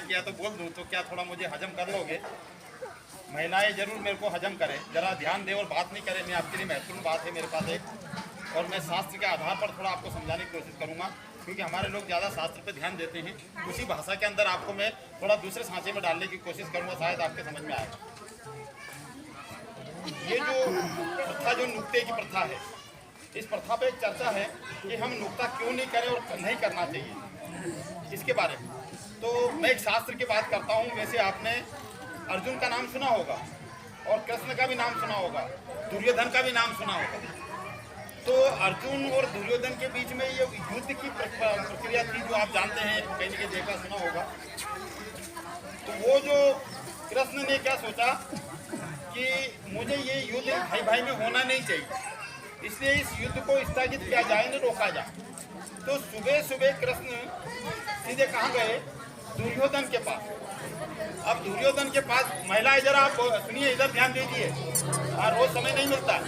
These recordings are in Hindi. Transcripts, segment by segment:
किया तो बोल दूं तो क्या थोड़ा मुझे हजम कर लोगे? महिलाएं जरूर मेरे को हजम करें, जरा ध्यान दें और बात नहीं करें। मैं आपके लिए महत्वपूर्ण बात है मेरे पास एक, और मैं शास्त्र के आधार पर थोड़ा आपको समझाने की कोशिश करूंगा, क्योंकि हमारे लोग ज़्यादा शास्त्र पे ध्यान देते हैं। उसी भाषा के अंदर आपको मैं थोड़ा दूसरे सांचे में डालने की कोशिश करूंगा, शायद आपके समझ में आएगा। ये जो प्रथा, जो नुक्ते की प्रथा है, इस प्रथा पे एक चर्चा है कि हम नुक्ता क्यों नहीं करें और नहीं करना चाहिए, इसके बारे में। तो मैं एक शास्त्र की बात करता हूँ। वैसे आपने अर्जुन का नाम सुना होगा और कृष्ण का भी नाम सुना होगा, दुर्योधन का भी नाम सुना होगा। तो अर्जुन और दुर्योधन के बीच में ये युद्ध की प्रक्रिया थी, जो आप जानते हैं, कहीं कहीं देखा सुना होगा। तो वो जो कृष्ण ने क्या सोचा कि मुझे ये युद्ध भाई भाई में होना नहीं चाहिए, इसलिए इस युद्ध को स्थगित किया जाए, न रोका जाए। तो सुबह सुबह कृष्ण सीधे कहाँ गए? दुर्योधन के पास। अब दुर्योधन के पास, महिलाएं जरा आप सुनिए, इधर ध्यान दीजिए, रोज समय नहीं मिलता।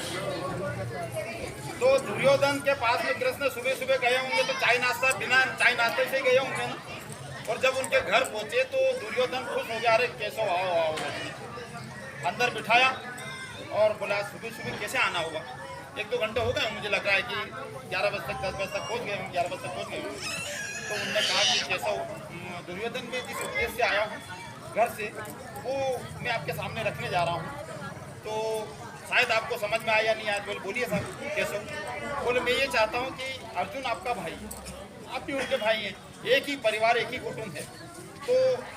तो दुर्योधन के पास में कृष्ण सुबह सुबह गए होंगे, तो चाय नाश्ता, बिना चाय नाश्ते से गए होंगे ना। और जब उनके घर पहुंचे तो दुर्योधन खुश हो गया, अरे केशव आओ आओ। अंदर बिठाया और बोला सुबह सुबह कैसे आना होगा, 1-2 घंटे हो गए, मुझे लग रहा है कि 11 बजे तक 10 बजे तक पहुँच गए, 11 बजे तक पहुँच गए। तो उन्होंने कहा कि केशव, दुर्योधन में जिस उद्देश्य से आया हूँ घर से, वो मैं आपके सामने रखने जा रहा हूँ। तो शायद आपको समझ में आया नहीं आया। बोलिए सर केशव। बोले मैं ये चाहता हूँ कि अर्जुन आपका भाई, आप भी उनके भाई हैं, एक ही परिवार, एक ही कुटुंब है, तो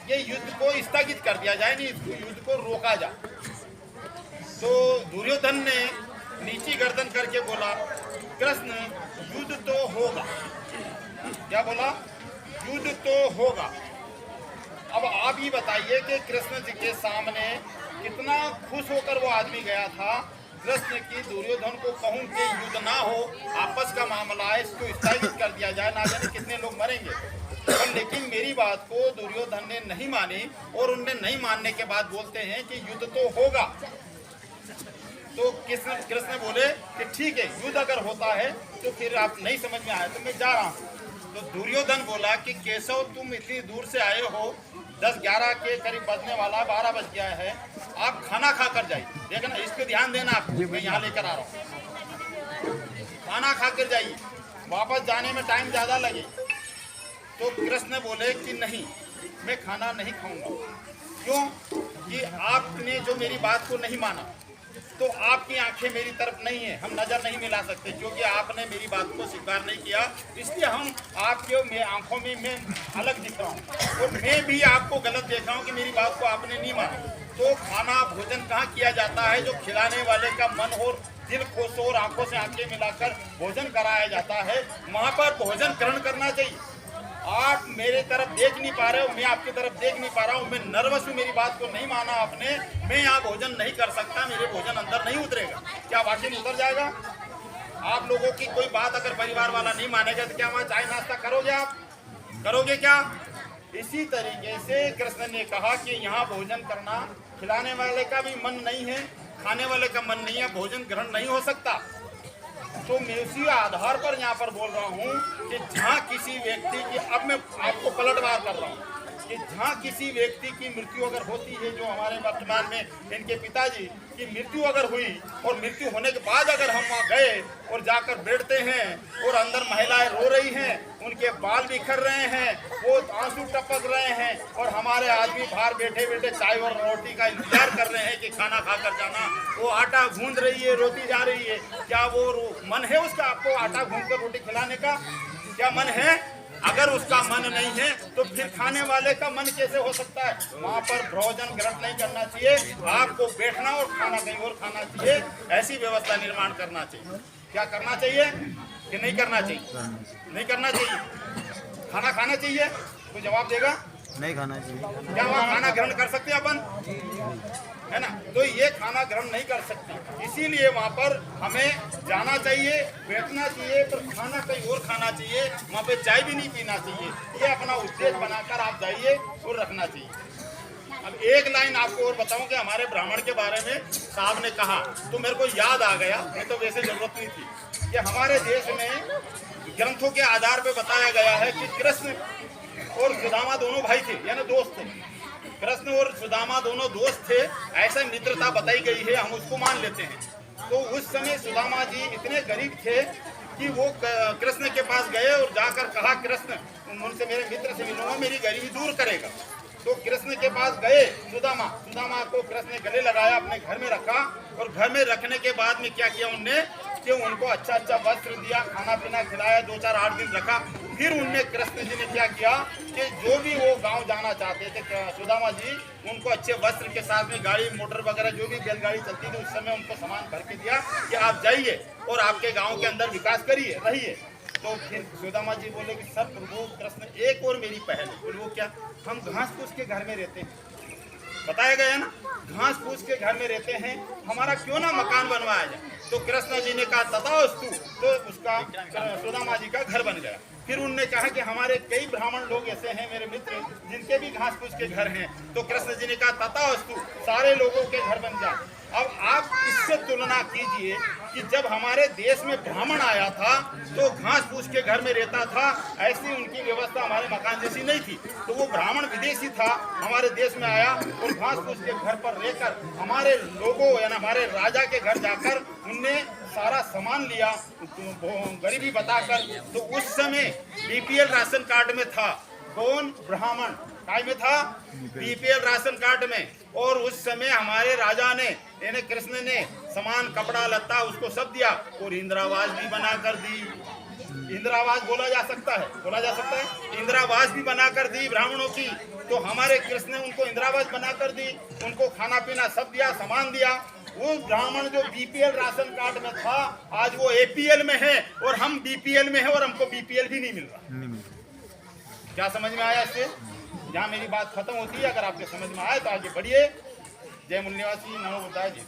ये युद्ध को स्थगित कर दिया जाए, नहीं इस युद्ध को रोका जाए। तो दुर्योधन ने नीची गर्दन करके बोला, कृष्ण युद्ध तो होगा। क्या बोला? युद्ध तो होगा। अब आप ही बताइए कि कृष्ण जी के सामने कितना खुश होकर वो आदमी गया था। कृष्ण की दुर्योधन को कहूं कि युद्ध ना हो, आपस का मामला है, इसको स्थगित कर दिया जाए, ना जाने कितने लोग मरेंगे। और लेकिन मेरी बात को दुर्योधन ने नहीं मानी, और उनने नहीं मानने के बाद बोलते हैं कि युद्ध तो होगा। तो कृष्ण बोले कि ठीक है, युद्ध अगर होता है तो फिर आप नहीं समझ में आए तो मैं जा रहा हूँ। तो दुर्योधन बोला कि केशव, तुम इतनी दूर से आए हो, 10-11 के करीब बजने वाला, 12 बज गया है, आप खाना खा कर जाइए। देखना, इस पे ध्यान देना, आप मैं यहाँ लेकर आ रहा हूँ, खाना खा कर जाइए, वापस जाने में टाइम ज़्यादा लगे। तो कृष्ण बोले कि नहीं, मैं खाना नहीं खाऊंगा। क्यों? कि आपने जो मेरी बात को नहीं माना, तो आपकी आंखें मेरी तरफ नहीं है, हम नजर नहीं मिला सकते, क्योंकि आपने मेरी बात को स्वीकार नहीं किया, इसलिए हम आपके आंखों में मैं अलग दिख रहा हूँ, और मैं भी आपको गलत देख रहा हूँ कि मेरी बात को आपने नहीं माना। तो खाना भोजन कहाँ किया जाता है? जो खिलाने वाले का मन हो, दिल खुश हो, आंखों से आंखें मिलाकर भोजन कराया जाता है, वहाँ पर भोजन ग्रहण करना चाहिए। आप मेरे तरफ देख नहीं पा रहे हो, मैं आपकी तरफ देख नहीं पा रहा हूँ, मैं नर्वस हूँ, मेरी बात को नहीं माना आपने, मैं यहाँ भोजन नहीं कर सकता, मेरे भोजन अंदर नहीं उतरेगा। क्या वाकई में उतर जाएगा? आप लोगों की कोई बात अगर परिवार वाला नहीं मानेगा तो क्या वहाँ चाय नाश्ता करोगे? आप करोगे क्या? इसी तरीके से कृष्ण ने कहा कि यहाँ भोजन करना, खिलाने वाले का भी मन नहीं है, खाने वाले का मन नहीं है, भोजन ग्रहण नहीं हो सकता। तो मैं उसी आधार पर यहाँ पर बोल रहा हूँ कि जहाँ किसी व्यक्ति की, अब मैं आपको पलटवार कर रहा हूँ, कि जहाँ किसी व्यक्ति की मृत्यु अगर होती है, जो हमारे वर्तमान में इनके पिताजी की मृत्यु अगर हुई, और मृत्यु होने के बाद अगर हम वहाँ गए और जाकर बैठते हैं, और अंदर महिलाएं रो रही हैं, उनके बाल बिखर रहे हैं, वो आंसू टपक रहे हैं, और हमारे आदमी बाहर बैठे बैठे चाय और रोटी का इंतजार कर रहे हैं कि खाना खाकर जाना, वो आटा गूंद रही है, रोटी जा रही है, क्या वो मन है उसका आपको आटा गूंद कर रोटी खिलाने का? क्या मन है? अगर उसका मन नहीं है तो फिर खाने वाले का मन कैसे हो सकता है? वहाँ पर भोजन ग्रहण नहीं करना चाहिए, आपको बैठना और खाना कहीं और खाना चाहिए, ऐसी व्यवस्था निर्माण करना चाहिए। क्या करना चाहिए कि नहीं करना चाहिए? नहीं करना चाहिए। खाना खाना चाहिए? कोई जवाब देगा? नहीं खाना चाहिए। क्या वहाँ खाना ग्रहण कर सकते हैं अपन? है ना? तो ये खाना ग्रहण नहीं कर सकते, इसीलिए वहाँ पर हमें जाना चाहिए, बैठना चाहिए, पर खाना कहीं और खाना चाहिए, वहाँ पे चाय भी नहीं पीना चाहिए। ये अपना उद्देश्य बनाकर आप जाइए और रखना चाहिए। अब एक लाइन आपको और बताऊं कि हमारे ब्राह्मण के बारे में साहब ने कहा तो मेरे को याद आ गया, मैं तो वैसे जरूरत नहीं थी, कि हमारे देश में ग्रंथों के आधार पर बताया गया है कि कृष्ण और सुदामा दोनों भाई थे, यानी दोस्त थे। कृष्ण और सुदामा दोनों दोस्त थे, ऐसा मित्रता बताई गई है, हम उसको मान लेते हैं। तो उस समय सुदामा जी इतने गरीब थे कि वो कृष्ण के पास गए और जाकर कहा, कृष्ण मुझसे मेरे मित्र से मिलूंगा, मेरी गरीबी दूर करेगा। तो कृष्ण के पास गए सुदामा को कृष्ण ने गले लगाया, अपने घर में रखा, और घर में रखने के बाद में क्या किया उनने कि उनको अच्छा वस्त्र दिया, खाना पीना खिलाया, 2-4-8 दिन रखा। फिर उनने कृष्ण जी ने क्या किया कि जो भी वो गांव जाना चाहते थे सुदामा जी, उनको अच्छे वस्त्र के साथ में गाड़ी मोटर वगैरह जो भी बैलगाड़ी चलती थी उस समय उनको सामान भर के दिया कि आप जाइए और आपके गाँव के अंदर विकास करिए, रहिए। तो फिर सुदामा जी बोले कि सर प्रभु कृष्ण, एक और मेरी पहल है। बोले वो क्या? हम घास फूस के घर में रहते हैं, बताया गया ना, घास फूस के घर में रहते हैं, हमारा क्यों ना मकान बनवाया जाए। तो कृष्ण जी ने कहा तथास्तु, तो उसका सुदामा जी का घर बन गया। फिर उनने कहा कि हमारे कई ब्राह्मण लोग ऐसे हैं मेरे मित्र जिनके भी घास फूस के घर हैं। तो कृष्ण जी ने कहा तथास्तु, सारे लोगों के घर बन जाए। अब आप इससे तुलना कीजिए कि जब हमारे देश में ब्राह्मण आया था तो घास फूस के घर में रहता था, ऐसी उनकी व्यवस्था हमारे मकान जैसी नहीं थी। तो वो ब्राह्मण विदेशी था, हमारे देश में आया और घास फूस के घर पर रहकर हमारे लोगों यानी हमारे राजा के घर जाकर उनने सारा सामान लिया गरीबी बताकर। तो उस समय बीपीएल राशन कार्ड में था, कौन? ब्राह्मण काय में था? बीपीएल राशन कार्ड में। और उस समय हमारे राजा ने यानी कृष्ण ने सामान कपड़ा लत्ता उसको सब दिया और इंदिरावास भी बना कर दी। इंदिरावास बोला जा सकता है, इंदिरावास भी बना कर दी ब्राह्मणों की। तो हमारे कृष्ण ने उनको इंदिरावास बना कर दी, उनको खाना पीना सब दिया, सामान दिया। वो ब्राह्मण जो बीपीएल राशन कार्ड में था आज वो एपीएल में है और हम बीपीएल में है और हमको बीपीएल भी नहीं मिल रहा। क्या समझ में आया इससे? जहाँ मेरी बात खत्म होती है, अगर आपके समझ में आए तो आगे बढ़िए। जय मूल निवासी, नमो बुद्धाय जी।